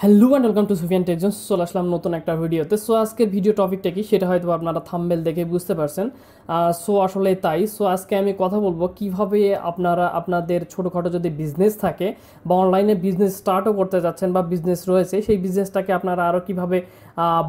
Hello and welcome to Sufiyan Tech Zones. চলে আসলাম নতুন একটা ভিডিওতে। সো আজকের ভিডিও টপিকটা কি সেটা হয়তো আপনারা থাম্বনেল দেখে বুঝতে পারছেন। সো আসলে তাই। সো আজকে আমি কথা বলবো কিভাবে আপনারা আপনাদের ছোটোখাটো যদি বিজনেস থাকে বা অনলাইনে বিজনেস স্টার্টও করতে যাচ্ছেন বা বিজনেস রয়েছে, সেই বিজনেসটাকে আপনারা আরও কীভাবে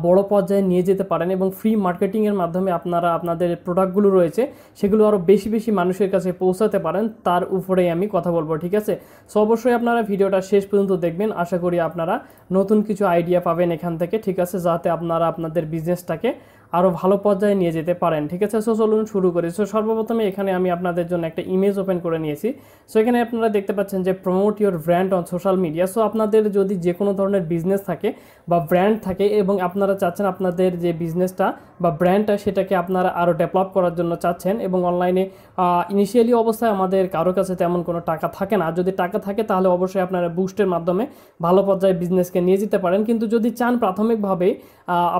বড় পর্যায়ে নিয়ে যেতে পারেন এবং ফ্রি মার্কেটিংয়ের মাধ্যমে আপনারা আপনাদের প্রোডাক্টগুলো রয়েছে সেগুলো আরও বেশি বেশি মানুষের কাছে পৌঁছাতে পারেন, তার উপরেই আমি কথা বলবো। ঠিক আছে? সো অবশ্যই আপনারা ভিডিওটা শেষ পর্যন্ত দেখবেন। আশা করি আপনারা নতুন কিছু আইডিয়া পাবেন এখান থেকে। ঠিক আছে? যাতে আপনারা আপনাদের বিজনেসটাকে আরও ভালো পর্যায়ে নিয়ে যেতে পারেন। ঠিক আছে? সো চলুন শুরু করি। সো সর্বপ্রথমে এখানে আমি আপনাদের জন্য একটা ইমেজ ওপেন করে নিয়েছি। সো এখানে আপনারা দেখতে পাচ্ছেন যে promote your brand on social media. So আপনাদের যদি যে কোনো ধরনের বিজনেস থাকে বা ব্র্যান্ড থাকে এবং আপনারা চাচ্ছেন আপনাদের যে বিজনেসটা বা ব্র্যান্ডটা সেটাকে আপনারা আরও ডেভেলপ করার জন্য চাচ্ছেন এবং অনলাইনে ইনিশিয়ালি অবস্থায় আমাদের কারো কাছে তেমন কোনো টাকা থাকে না। যদি টাকা থাকে তাহলে অবশ্যই আপনারা বুস্টের মাধ্যমে ভালো পর্যায়ে বিজনেসকে নিয়ে যেতে পারেন। কিন্তু যদি চান প্রাথমিকভাবে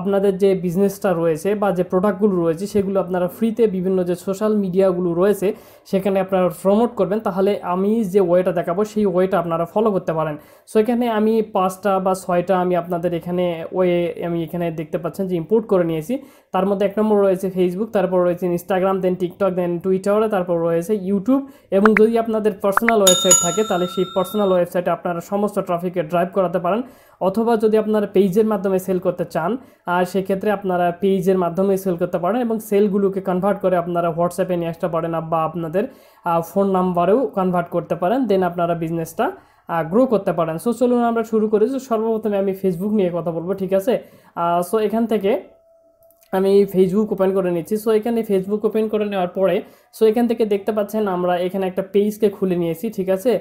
আপনাদের যে বিজনেসটা রয়েছে বা যে প্রোডাক্টগুলো রয়েছে সেগুলো আপনারা ফ্রিতে বিভিন্ন যে সোশ্যাল মিডিয়াগুলো রয়েছে সেখানে আপনারা প্রমোট করবেন, তাহলে আমি যে ওয়েটা দেখাবো সেই ওয়েটা আপনারা ফলো করতে পারেন। সো এখানে আমি 5টা বা 6টা আমি আপনাদের এখানে আমি এখানে দেখতে পাচ্ছেন যে ইম্পোর্ট করে নিয়েছি। তার মধ্যে 1 নম্বর রয়েছে ফেসবুক, তারপর রয়েছে ইনস্টাগ্রাম, দেন টিকটক, দেন টুইটারে, তারপর রয়েছে ইউটিউব। এবং যদি আপনাদের পার্সোনাল ওয়েবসাইট থাকে তাহলে সেই পার্সোনাল ওয়েবসাইটে আপনারা সমস্ত ট্রাফিকে ড্রাইভ করাতে পারেন। অথবা যদি আপনারা পেজের মাধ্যমে সেল করতে চান আর সেক্ষেত্রে আপনারা পেজের মাধ্যমে সেল করতে পারেন এবং সেলগুলোকে কনভার্ট করে আপনারা হোয়াটসঅ্যাপে নিয়ে আসতে পারেন বা আপনাদের ফোন নাম্বারেও কনভার্ট করতে পারেন। দেন আপনারা বিজনেসটা গ্রো করতে পারেন। সো চলুন আমরা শুরু করি। সর্বপ্রথমে আমি ফেসবুক নিয়ে কথা বলবো। ঠিক আছে? সো এখান থেকে আমি ফেসবুক ওপেন করে নিচ্ছি। সো এখানে ফেসবুক ওপেন করে নেওয়ার পরে সো এখান থেকে দেখতে পাচ্ছেন আমরা এখানে একটা পেজকে খুলে নিয়েছি। ঠিক আছে?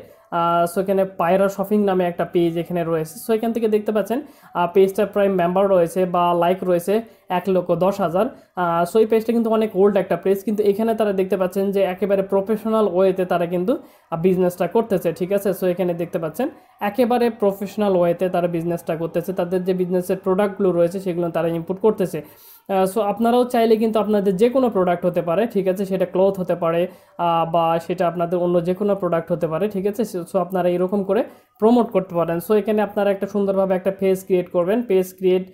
সো এখানে পায়রা শপিং নামে একটা পেজ এখানে রয়েছে। সো এখান থেকে দেখতে পাচ্ছেন পেজটার প্রায় মেম্বার রয়েছে বা লাইক রয়েছে 1,10,000। সো এই পেজটা কিন্তু অনেক ওল্ড একটা পেজ, কিন্তু এখানে তারা দেখতে পাচ্ছেন যে একেবারে প্রফেশনাল ওয়েতে তারা কিন্তু বিজনেসটা করতেছে। ঠিক আছে? সো এখানে দেখতে পাচ্ছেন একেবারে প্রফেশনাল ওয়েতে তারা বিজনেসটা করতেছে, তাদের যে বিজনেসের প্রোডাক্টগুলো রয়েছে সেগুলো তারা ইম্পোর্ট করতেছে। সো আপনারাও চাইলে কিন্তু আপনাদের যে কোনো প্রোডাক্ট হতে পারে। ঠিক আছে? সেটা ক্লথ হতে পারে বা সেটা আপনাদের অন্য যে কোনো প্রোডাক্ট হতে পারে। ঠিক আছে? সো আপনারা এরকম করে প্রমোট করতে পারেন। সো এখানে আপনারা একটা সুন্দরভাবে একটা পেজ ক্রিয়েট করবেন। পেজ ক্রিয়েট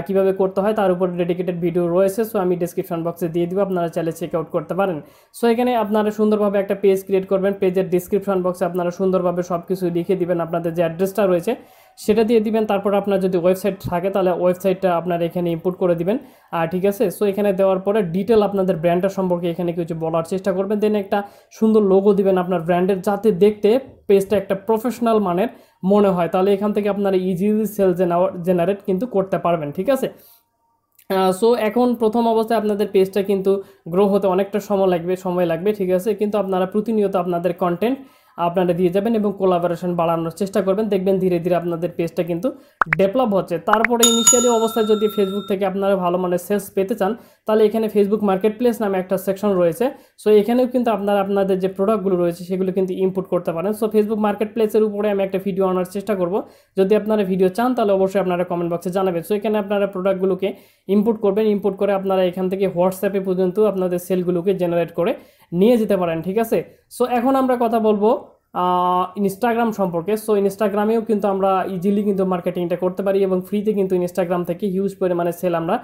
কীভাবে করতে হয় তার উপর ডেডিকেটেড ভিডিও রয়েছে। সো আমি ডিসক্রিপশন বক্সে দিয়ে দিব, আপনারা চাইলে চেক আউট করতে পারেন। সো এখানে আপনারা সুন্দরভাবে একটা পেজ ক্রিয়েট করবেন। পেজের ডিসক্রিপশন বক্সে আপনারা সুন্দরভাবে সব কিছু লিখে দিবেন, আপনাদের যে অ্যাড্রেসটা রয়েছে সেটা দিয়ে দিবেন। তারপর আপনার যদি ওয়েবসাইট থাকে তাহলে ওয়েবসাইটটা আপনারা এখানে ইম্পোর্ট করে দিবেন। ঠিক আছে? সো এখানে দেওয়ার পরে ডিটেল আপনাদের ব্র্যান্ডটা সম্পর্কে এখানে কিছু বলার চেষ্টা করবেন। দেন একটা সুন্দর লোগো দিবেন আপনার ব্র্যান্ডের, যাতে দেখতে পেজটা একটা প্রফেশনাল মানের মনে হয়। তাহলে এখান থেকে আপনারা ইজিলি সেল জেনারেট কিন্তু করতে পারবেন। ঠিক আছে? সো এখন প্রথম অবস্থায় আপনাদের পেজটা কিন্তু গ্রো হতে অনেকটা সময় লাগবে। ঠিক আছে? কিন্তু আপনারা প্রতিনিয়ত আপনাদের কন্টেন্ট আপনারা দিয়ে যাবেন এবং কোলাবোরেশন বাড়ানোর চেষ্টা করবেন। দেখবেন ধীরে ধীরে আপনাদের পেজটা কিন্তু ডেভেলপ হচ্ছে। তারপরে ইনিশিয়ালি অবস্থায় যদি ফেসবুক থেকে আপনারা ভালো মানের সেলস পেতে চান তাহলে এখানে ফেসবুক মার্কেট প্লেস নামে একটা সেকশন রয়েছে। সো এখানেও কিন্তু আপনারা আপনাদের যে প্রোডাক্টগুলো রয়েছে সেগুলো কিন্তু ইম্পোর্ট করতে পারেন। সো ফেসবুক মার্কেট প্লেসের উপরে আমি একটা ভিডিও আনার চেষ্টা করব। যদি আপনারা ভিডিও চান তাহলে অবশ্যই আপনারা কমেন্ট বক্সে জানাবেন। সো এখানে আপনারা প্রোডাক্টগুলোকে ইম্পোর্ট করবেন। ইম্পোর্ট করে আপনারা এখান থেকে হোয়াটসঅ্যাপে পর্যন্ত আপনাদের সেলগুলোকে জেনারেট করে নিয়ে যেতে পারেন। ঠিক আছে? সো এখন আমরা কথা বলবো ইনস্টাগ্রাম সম্পর্কে। সো ইনস্টাগ্রামেও কিন্তু আমরা ইজিলি কিন্তু মার্কেটিংটা করতে পারি এবং ফ্রিতে কিন্তু ইনস্টাগ্রাম থেকে হিউজ পরিমাণে সেল আমরা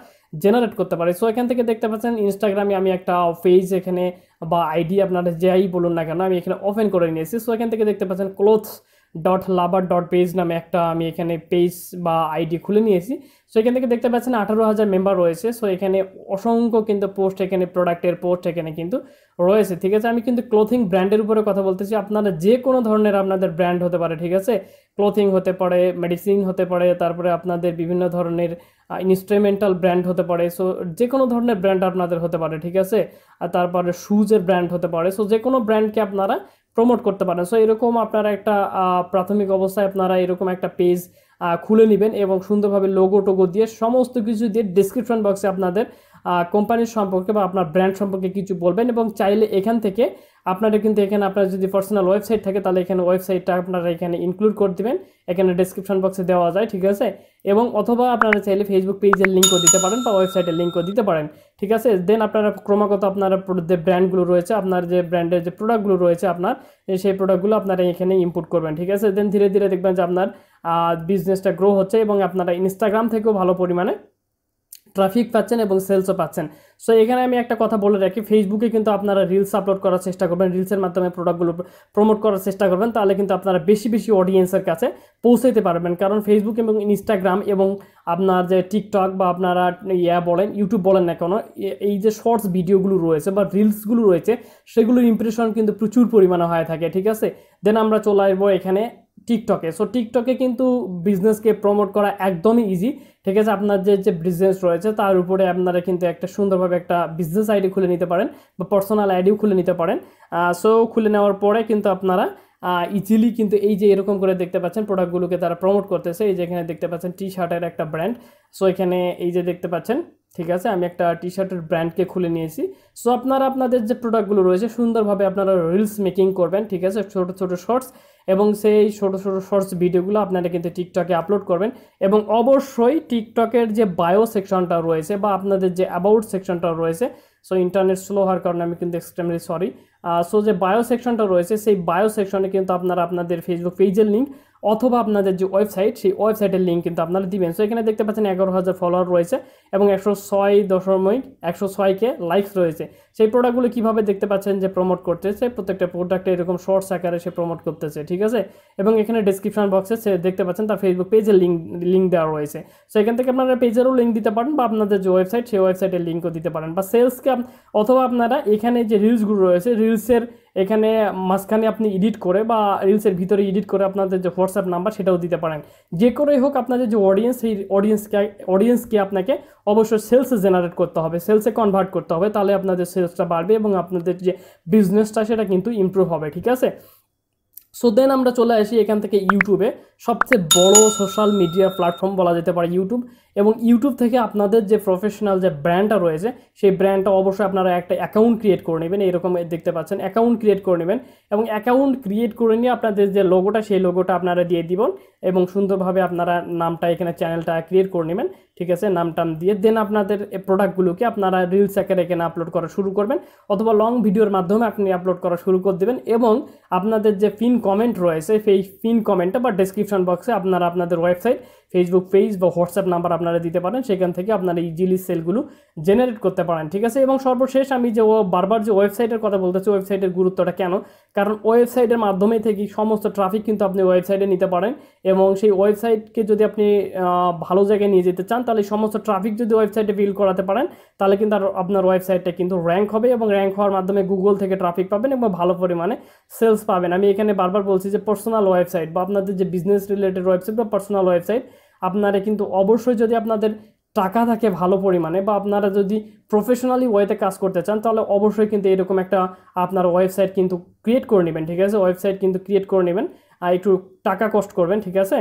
জেনারেট করতে পারি। সো এখান থেকে দেখতে পাচ্ছেন ইনস্টাগ্রামে আমি একটা পেজ এখানে বা আইডি আপনারা যাই বলুন না কেন আমি এখানে ওপেন করে নিয়েছি। সো এখান থেকে দেখতে পাচ্ছেন clothes.lover.page নামে একটা আমি এখানে পেজ বা আইডি খুলে নিয়েছি। সো এখান থেকে দেখতে পাচ্ছেন 18,000 মেম্বার রয়েছে। সো এখানে অসংখ্য কিন্তু পোস্ট, এখানে প্রোডাক্টের পোস্ট এখানে কিন্তু রয়েছে। ঠিক আছে? আমি কিন্তু ক্লোথিং ব্র্যান্ডের উপরে কথা বলতেছি, আপনারা যে কোনো ধরনের আপনাদের ব্র্যান্ড হতে পারে। ঠিক আছে? ক্লোথিং হতে পারে, মেডিসিন হতে পারে, তারপরে আপনাদের বিভিন্ন ধরনের ইনস্ট্রুমেন্টাল ব্র্যান্ড হতে পারে। সো যে কোনো ধরনের ব্র্যান্ড আপনাদের হতে পারে। ঠিক আছে? আর তারপরে শুজের ব্র্যান্ড হতে পারে। সো যে কোনো ব্র্যান্ডকে আপনারা প্রমোট করতে পারেন। সো এরকম আপনারা একটা প্রাথমিক অবস্থায় আপনারা এরকম একটা পেজ খুলে নেবেন এবং সুন্দরভাবে লোগো টোগো দিয়ে সমস্ত কিছু দিয়ে ডিসক্রিপশন বক্সে আপনাদের কোম্পানির সম্পর্কে বা আপনার ব্র্যান্ড সম্পর্কে কিছু বলবেন এবং চাইলে এখান থেকে আপনারা কিন্তু এখানে আপনার যদি পার্সোনাল ওয়েবসাইট থাকে তাহলে এখানে ওয়েবসাইটটা আপনারা এখানে ইনক্লুড করে দিবেন, এখানে ডেসক্রিপশন বক্সে দেওয়া যায়। ঠিক আছে? এবং অথবা আপনারা চাইলে ফেসবুক পেজের লিঙ্কও দিতে পারেন বা ওয়েবসাইটের লিঙ্কও দিতে পারেন। ঠিক আছে? দেন আপনারা ক্রমাগত আপনারা যে ব্র্যান্ডগুলো রয়েছে, আপনার যে ব্র্যান্ডের যে প্রোডাক্টগুলো রয়েছে আপনার সেই প্রোডাক্টগুলো আপনারা এখানে ইম্পোর্ট করবেন। ঠিক আছে? দেন ধীরে ধীরে দেখবেন যে আপনার বিজনেসটা গ্রো হচ্ছে এবং আপনারা ইনস্টাগ্রাম থেকেও ভালো পরিমাণে ট্রাফিক পাচ্ছেন এবং সেলসও পাচ্ছেন। সো এখানে আমি একটা কথা বলে রাখি, ফেসবুকে কিন্তু আপনারা রিলস আপলোড করার চেষ্টা করবেন, রিলসের মাধ্যমে প্রোডাক্টগুলো প্রমোট করার চেষ্টা করবেন, তাহলে কিন্তু আপনারা বেশি বেশি অডিয়েন্সের কাছে পৌঁছাতে পারবেন। কারণ ফেসবুক এবং ইনস্টাগ্রাম এবং আপনার যে টিকটক বা আপনারা বলেন ইউটিউব বলেন না কেন, এই যে শর্টস ভিডিওগুলো রয়েছে বা রিলসগুলো রয়েছে সেগুলোর ইমপ্রেশন কিন্তু প্রচুর পরিমাণে হয়ে থাকে, ঠিক আছে। দেন আমরা চলে আসবো এখানে টিকটকে। সো টিকটকে কিন্তু বিজনেসকে প্রমোট করা একদমই ইজি, ঠিক আছে। আপনার যে বিজনেস রয়েছে তার উপরে আপনারা কিন্তু একটা সুন্দরভাবে একটা বিজনেস আইডি খুলে নিতে পারেন বা পার্সোনাল আইডিও খুলে নিতে পারেন। সো খুলে নেওয়ার পরে কিন্তু আপনারা ইজিলি কিন্তু এই যে এরকম করে দেখতে পাচ্ছেন প্রোডাক্টগুলোকে তারা প্রমোট করতেছে। এই যে এখানে দেখতে পাচ্ছেন টি শার্টের একটা ব্র্যান্ড। সো এখানে এই যে দেখতে পাচ্ছেন, ঠিক আছে, আমি একটা টি শার্টের ব্র্যান্ডকে খুলে নিয়েছি। সো আপনারা আপনাদের যে প্রোডাক্টগুলো রয়েছে সুন্দরভাবে আপনারা রিলস মেকিং করবেন, ঠিক আছে, ছোটো ছোটো শর্টস, এবং সেই ছোটো ছোটো শর্টস ভিডিওগুলো আপনারা কিন্তু টিকটকে আপলোড করবেন। এবং অবশ্যই টিকটকের যে বায়ো সেকশনটা রয়েছে বা আপনাদের যে অ্যাবাউট সেকশনটা রয়েছে, সো ইন্টারনেট স্লো হওয়ার কারণে আমি কিন্তু এক্সট্রিমলি সরি। সো যে বায়ো সেকশনটা রয়েছে সেই বায়ো সেকশনে কিন্তু আপনারা আপনাদের ফেসবুক পেজের লিঙ্ক অথবা আপনাদের যে ওয়েবসাইট সেই ওয়েবসাইটের লিঙ্ক কিন্তু আপনারা দিবেন। সো এখানে দেখতে পাচ্ছেন 11,000 ফলোয়ার রয়েছে এবং 106.106K লাইকস রয়েছে। সেই প্রোডাক্টগুলো কীভাবে দেখতে পাচ্ছেন যে প্রমোট করতেছে, প্রত্যেকটা প্রোডাক্টে এরকম শর্টস আকারে সে প্রমোট করতেছে, ঠিক আছে। এবং এখানে ডিসক্রিপশন বক্সে সে দেখতে পাচ্ছেন তার ফেসবুক পেজের লিঙ্ক দেওয়া রয়েছে। সো এখান থেকে আপনারা পেজেরও লিঙ্ক দিতে পারেন বা আপনাদের যে ওয়েবসাইট সেই ওয়েবসাইটের লিঙ্কও দিতে পারেন বা সেলসকে, অথবা আপনারা এখানে যে রিলসগুলো রয়েছে রিলসের এখানে মাঝখানে আপনি এডিট করে বা রিলসের ভিতরে এডিট করে আপনাদের যে হোয়াটসঅ্যাপ নাম্বার সেটাও দিতে পারেন। যে করেই হোক আপনাদের যে অডিয়েন্স সেই অডিয়েন্সকে আপনাকে অবশ্যই সেলসে জেনারেট করতে হবে, সেলসে কনভার্ট করতে হবে, তাহলে আপনাদের সেলসটা বাড়বে এবং আপনাদের যে বিজনেসটা সেটা কিন্তু ইমপ্রুভ হবে, ঠিক আছে। সো দেন আমরা চলে আসি এখান থেকে ইউটিউবে। সবচেয়ে বড় সোশ্যাল মিডিয়া প্ল্যাটফর্ম বলা যেতে পারে ইউটিউব। এবং ইউটিউব থেকে আপনাদের যে প্রফেশনাল যে ব্র্যান্ডটা রয়েছে সেই ব্র্যান্ডটা অবশ্যই আপনারা একটা অ্যাকাউন্ট ক্রিয়েট করে নেবেন। এরকম দেখতে পাচ্ছেন অ্যাকাউন্ট ক্রিয়েট করে নেবেন এবং অ্যাকাউন্ট ক্রিয়েট করে নিয়ে আপনাদের যে লোগোটা সেই লোগোটা আপনারা দিয়ে দিবেন এবং সুন্দরভাবে আপনারা নামটা এখানে চ্যানেলটা ক্রিয়েট করে নেবেন, ঠিক আছে, নামটাম দিয়ে। দেন আপনাদের প্রোডাক্টগুলোকে আপনারা রিলস আকারে এখানে আপলোড করা শুরু করবেন অথবা লং ভিডিওর মাধ্যমে আপনি আপলোড করা শুরু করে দেবেন। এবং আপনাদের যে পিন কমেন্ট রয়েছে সেই পিন কমেন্টটা বা ডেসক্রিপশন বক্সে আপনারা আপনাদের ওয়েবসাইট, ফেসবুক পেজ বা হোয়াটসঅ্যাপ নাম্বার আপনারা দিতে পারেন, সেখান থেকে আপনারা ইজিলি সেলগুলো জেনারেট করতে পারেন, ঠিক আছে। এবং সর্বশেষ আমি যে বারবার যে ওয়েবসাইটের কথা বলতেছি, ওয়েবসাইটের গুরুত্বটা কেন, কারণ ওয়েবসাইটের মাধ্যমে থেকে সমস্ত ট্রাফিক কিন্তু আপনি ওয়েবসাইটে নিতে পারেন এবং সেই ওয়েবসাইটকে যদি আপনি ভালো জায়গায় নিয়ে যেতে চান তাহলে সমস্ত ট্রাফিক যদি ওয়েবসাইটে ফিল করাতে পারেন তাহলে কিন্তু আপনার ওয়েবসাইটটা কিন্তু র্যাঙ্ক হবে এবং র্যাঙ্ক হওয়ার মাধ্যমে গুগল থেকে ট্রাফিক পাবেন এবং ভালো পরিমাণে সেলস পাবেন। আমি এখানে বারবার বলছি যে পার্সোনাল ওয়েবসাইট বা আপনাদের যে বিজনেস রিলেটেড ওয়েবসাইট বা পার্সোনাল ওয়েবসাইট আপনারা কিন্তু অবশ্যই যদি আপনাদের টাকা থাকে ভালো পরিমাণে বা আপনারা যদি প্রফেশনালি ওয়েতে কাজ করতে চান তাহলে অবশ্যই কিন্তু এরকম একটা আপনার ওয়েবসাইট কিন্তু ক্রিয়েট করে নেবেন, ঠিক আছে। ওয়েবসাইট কিন্তু ক্রিয়েট করে নেবেন আর একটু টাকা কষ্ট করবেন, ঠিক আছে।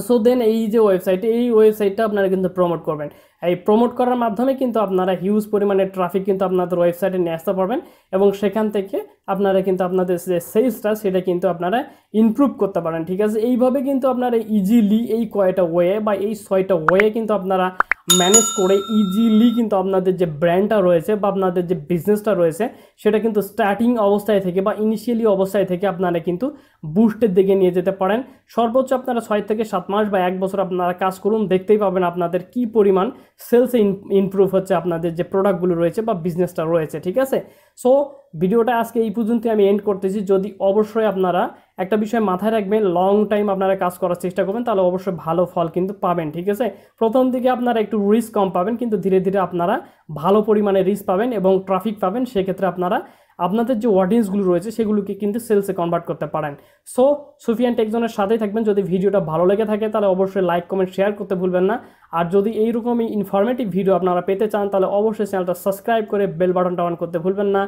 সো দেন এই যে ওয়েবসাইটটা আপনারা কিন্তু প্রমোট করবেন। এই প্রমোট করার মাধ্যমে কিন্তু আপনারা হিউজ পরিমাণে ট্রাফিক কিন্তু আপনাদের ওয়েবসাইটে নিয়ে আসতে পারবেন এবং সেখান থেকে আপনারা কিন্তু আপনাদের যে সেলসটা সেটা কিন্তু আপনারা ইমপ্রুভ করতে পারেন, ঠিক আছে। এইভাবে কিন্তু আপনারা ইজিলি এই কয়টা ওয়ে বা এই 6টা ওয়ে কিন্তু আপনারা ম্যানেজ করে ইজিলি কিন্তু আপনাদের যে ব্র্যান্ডটা রয়েছে বা আপনাদের যে বিজনেসটা রয়েছে সেটা কিন্তু স্টার্টিং অবস্থায় থেকে বা ইনিশিয়ালি অবস্থায় থেকে আপনারা কিন্তু বুস্টের দিকে নিয়ে যেতে পারেন। সর্বোচ্চ আপনারা 6 থেকে 7 মাস বা 1 বছর আপনারা কাজ করুন, দেখতেই পাবেন আপনাদের কি পরিমাণ সেলসে ইমপ্রুভ হচ্ছে আপনাদের যে প্রোডাক্টগুলো রয়েছে বা বিজনেসটা রয়েছে, ঠিক আছে। সো ভিডিওটা আজকে এই পর্যন্ত আমি এন্ড করতেছি। যদি অবশ্যই আপনারা একটা বিষয় মাথায় রাখবেন, লং টাইম আপনারা কাজ করার চেষ্টা করবেন তাহলে অবশ্যই ভালো ফল কিন্তু পাবেন, ঠিক আছে। প্রথম দিকে আপনারা একটু রিস্ক কম পাবেন কিন্তু ধীরে ধীরে আপনারা ভালো পরিমাণে রিস্ক পাবেন এবং ট্রাফিক পাবেন। সেক্ষেত্রে আপনারা আপনাদের যে অডিয়েন্সগুলো রয়েছে সেগুলোকে কিন্তু সেলসে কনভার্ট করতে পারেন। সো সুফিয়ান টেকজনের সাথেই থাকবেন। যদি ভিডিওটা ভালো লেগে থাকে তাহলে অবশ্যই লাইক কমেন্ট শেয়ার করতে ভুলবেন না। আর যদি এইরকমই ইনফরমেটিভ ভিডিও আপনারা পেতে চান তাহলে অবশ্যই চ্যানেলটা সাবস্ক্রাইব করে বেল বাটনটা অন করতে ভুলবেন না।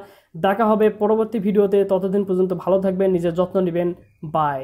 দেখা হবে পরবর্তী ভিডিওতে, ততদিন পর্যন্ত ভালো থাকবেন, নিজের যত্ন নেবেন, বাই।